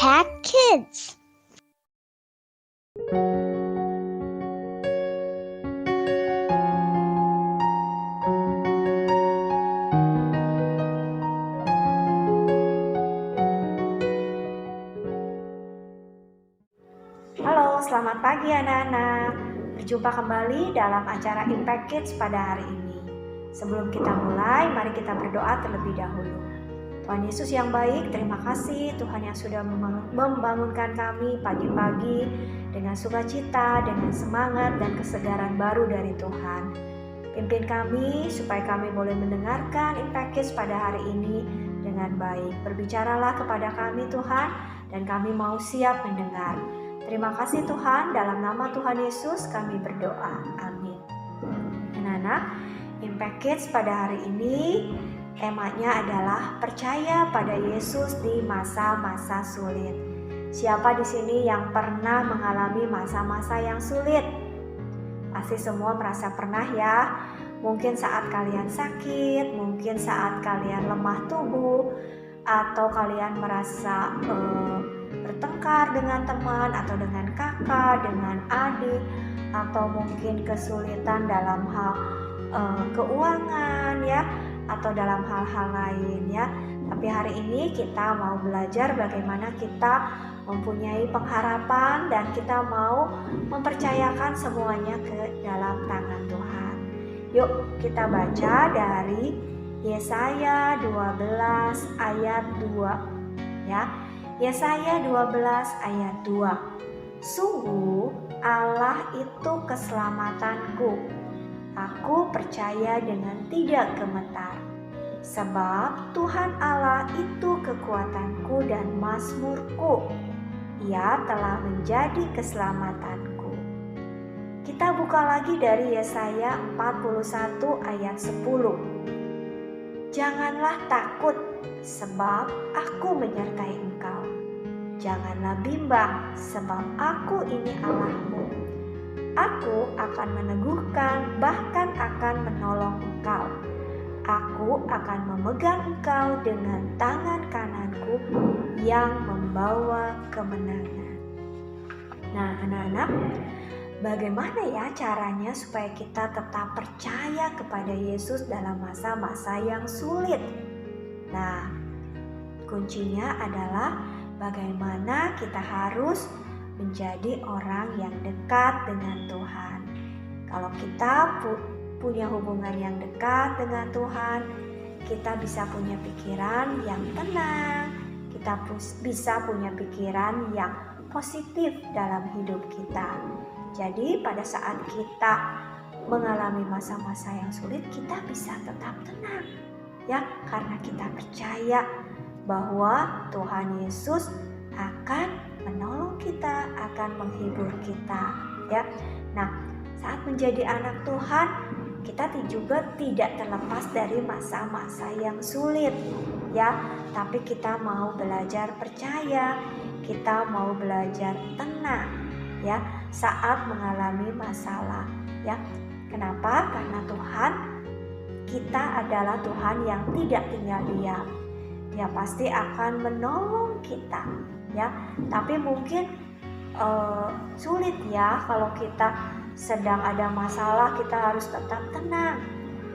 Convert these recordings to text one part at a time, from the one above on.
Impact Kids. Halo, selamat pagi anak-anak. Berjumpa kembali dalam acara Impact Kids pada hari ini. Sebelum kita mulai, mari kita berdoa terlebih dahulu. Tuhan Yesus yang baik, terima kasih Tuhan yang sudah membangunkan kami pagi-pagi dengan sukacita, dengan semangat dan kesegaran baru dari Tuhan. Pimpin kami supaya kami boleh mendengarkan Impact Kids pada hari ini dengan baik. Berbicaralah kepada kami Tuhan, dan kami mau siap mendengar. Terima kasih Tuhan, dalam nama Tuhan Yesus kami berdoa. Amin. Anak-anak, Impact Kids pada hari ini temanya adalah percaya pada Yesus di masa-masa sulit. Siapa di sini yang pernah mengalami masa-masa yang sulit? Pasti semua merasa pernah ya. Mungkin saat kalian sakit, mungkin saat kalian lemah tubuh, atau kalian merasa bertengkar dengan teman atau dengan kakak, dengan adik, atau mungkin kesulitan dalam hal keuangan ya, atau dalam hal-hal lain ya. Tapi hari ini kita mau belajar bagaimana kita mempunyai pengharapan dan kita mau mempercayakan semuanya ke dalam tangan Tuhan. Yuk kita baca dari Yesaya 12 ayat 2 ya. Yesaya 12 ayat 2. Sungguh Allah itu keselamatanku. Aku percaya dengan tidak gemetar. Sebab Tuhan Allah itu kekuatanku dan mazmurku. Ia telah menjadi keselamatanku. Kita buka lagi dari Yesaya 41 ayat 10. Janganlah takut, sebab aku menyertai engkau. Janganlah bimbang, sebab aku ini Allahmu. Aku akan meneguhkan, bahkan akan menolong engkau. Aku akan memegang engkau dengan tangan kananku yang membawa kemenangan. Nah anak-anak, bagaimana ya caranya supaya kita tetap percaya kepada Yesus dalam masa-masa yang sulit? Nah, kuncinya adalah bagaimana kita harus menjadi orang yang dekat dengan Tuhan. Kalau kita punya hubungan yang dekat dengan Tuhan, kita bisa punya pikiran yang tenang, kita bisa punya pikiran yang positif dalam hidup kita. Jadi pada saat kita mengalami masa-masa yang sulit, kita bisa tetap tenang ya, karena kita percaya bahwa Tuhan Yesus akan menolong kita, akan menghibur kita ya. Nah, saat menjadi anak Tuhan, kita juga tidak terlepas dari masa-masa yang sulit ya, tapi kita mau belajar percaya, kita mau belajar tenang ya saat mengalami masalah ya. Kenapa? Karena Tuhan kita adalah Tuhan yang tidak tinggal diam. Dia pasti akan menolong kita ya. Tapi mungkin sulit ya kalau kita sedang ada masalah, kita harus tetap tenang.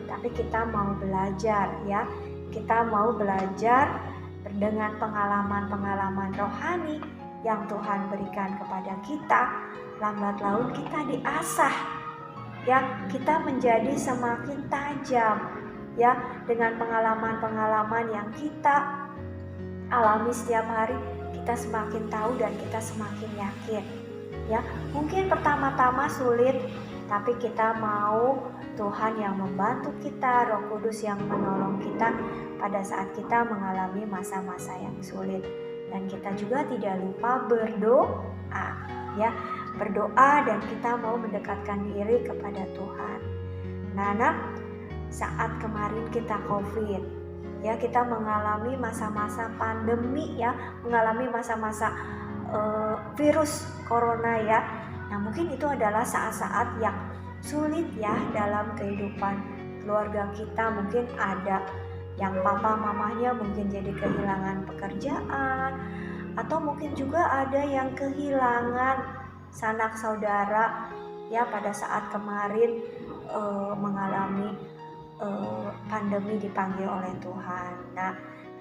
Tapi kita mau belajar ya. Kita mau belajar dengan pengalaman-pengalaman rohani yang Tuhan berikan kepada kita. Lambat laun kita diasah ya, kita menjadi semakin tajam ya, dengan pengalaman-pengalaman yang kita alami setiap hari. Kita semakin tahu dan kita semakin yakin ya. Mungkin pertama-tama sulit, tapi kita mau Tuhan yang membantu kita, Roh Kudus yang menolong kita pada saat kita mengalami masa-masa yang sulit. Dan kita juga tidak lupa berdoa ya, berdoa dan kita mau mendekatkan diri kepada Tuhan. Nah, saat kemarin kita COVID ya, kita mengalami masa-masa pandemi ya, mengalami masa-masa virus corona ya. Nah, mungkin itu adalah saat-saat yang sulit ya dalam kehidupan keluarga kita. Mungkin ada yang papa mamahnya mungkin jadi kehilangan pekerjaan, atau mungkin juga ada yang kehilangan sanak saudara ya pada saat kemarin mengalami pandemi dipanggil oleh Tuhan. Nah,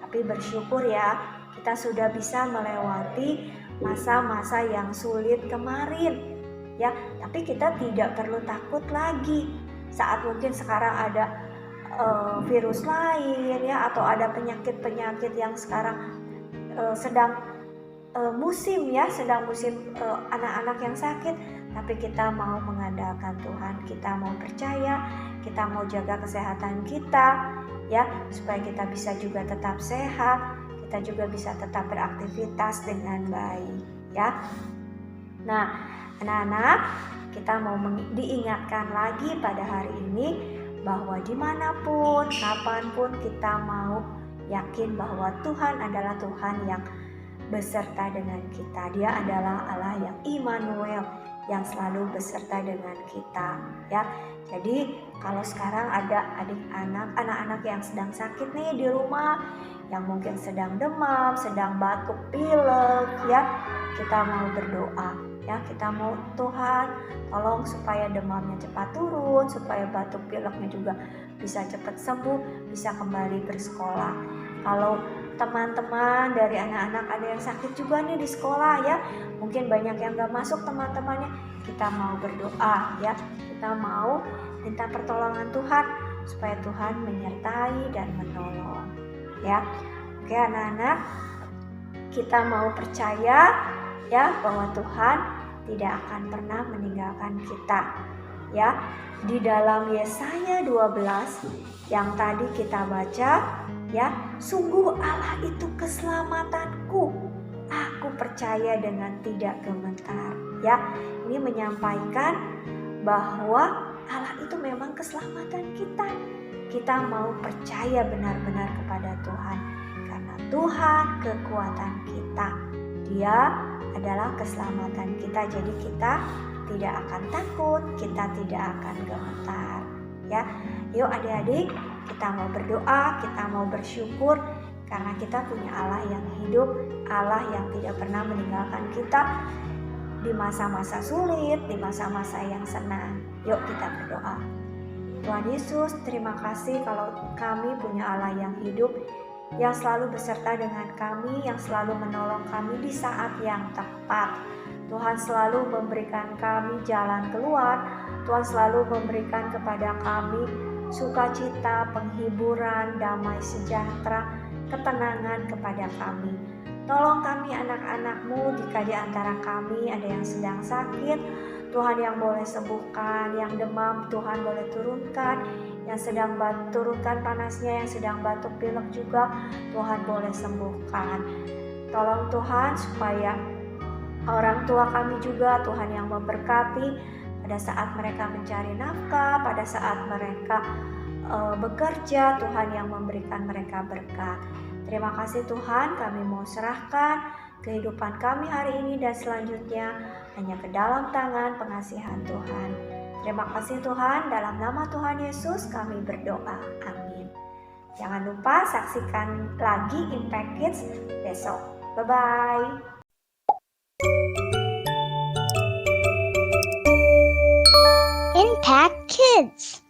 tapi bersyukur ya kita sudah bisa melewati masa-masa yang sulit kemarin ya, tapi kita tidak perlu takut lagi saat mungkin sekarang ada virus lain ya, atau ada penyakit-penyakit yang sekarang sedang musim anak-anak yang sakit. Tapi kita mau mengandalkan Tuhan, kita mau percaya, kita mau jaga kesehatan kita ya, supaya kita bisa juga tetap sehat, kita juga bisa tetap beraktivitas dengan baik ya. Nah, anak-anak, kita mau diingatkan lagi pada hari ini bahwa dimanapun, kapanpun kita mau yakin bahwa Tuhan adalah Tuhan yang beserta dengan kita. Dia adalah Allah yang Immanuel, yang selalu beserta dengan kita ya. Jadi kalau sekarang ada anak-anak yang sedang sakit nih di rumah, yang mungkin sedang demam, sedang batuk pilek ya, kita mau berdoa ya, kita mau Tuhan tolong supaya demamnya cepat turun, supaya batuk pileknya juga bisa cepat sembuh, bisa kembali bersekolah. Kalau teman-teman dari anak-anak ada yang sakit juga nih di sekolah ya, mungkin banyak yang gak masuk teman-temannya, kita mau berdoa ya, kita mau minta pertolongan Tuhan supaya Tuhan menyertai dan menolong ya. Oke anak-anak, kita mau percaya ya bahwa Tuhan tidak akan pernah meninggalkan kita ya. Di dalam Yesaya 12 yang tadi kita baca ya, sungguh Allah itu keselamatanku, aku percaya dengan tidak gemetar ya. Ini menyampaikan bahwa Allah itu memang keselamatan kita. Kita mau percaya benar-benar kepada Tuhan, karena Tuhan kekuatan kita, Dia adalah keselamatan kita. Jadi kita tidak akan takut, kita tidak akan gemetar ya. Yuk adik-adik, kita mau berdoa, kita mau bersyukur karena kita punya Allah yang hidup, Allah yang tidak pernah meninggalkan kita di masa-masa sulit, di masa-masa yang senang. Yuk kita berdoa. Tuhan Yesus, terima kasih kalau kami punya Allah yang hidup, yang selalu beserta dengan kami, yang selalu menolong kami di saat yang tepat. Tuhan selalu memberikan kami jalan keluar, Tuhan selalu memberikan kepada kami sukacita, penghiburan, damai sejahtera, ketenangan kepada kami. Tolong kami anak-anak-Mu jika di antara kami ada yang sedang sakit, Tuhan yang boleh sembuhkan, yang demam Tuhan boleh turunkan, yang sedang turunkan panasnya, yang sedang batuk pilek juga Tuhan boleh sembuhkan. Tolong Tuhan supaya orang tua kami juga Tuhan yang memberkati pada saat mereka mencari nafkah, pada saat mereka bekerja, Tuhan yang memberikan mereka berkat. Terima kasih Tuhan, kami mau serahkan kehidupan kami hari ini dan selanjutnya hanya ke dalam tangan pengasihan Tuhan. Terima kasih Tuhan, dalam nama Tuhan Yesus kami berdoa. Amin. Jangan lupa saksikan lagi Impact Kids besok. Bye-bye. Impact Kids.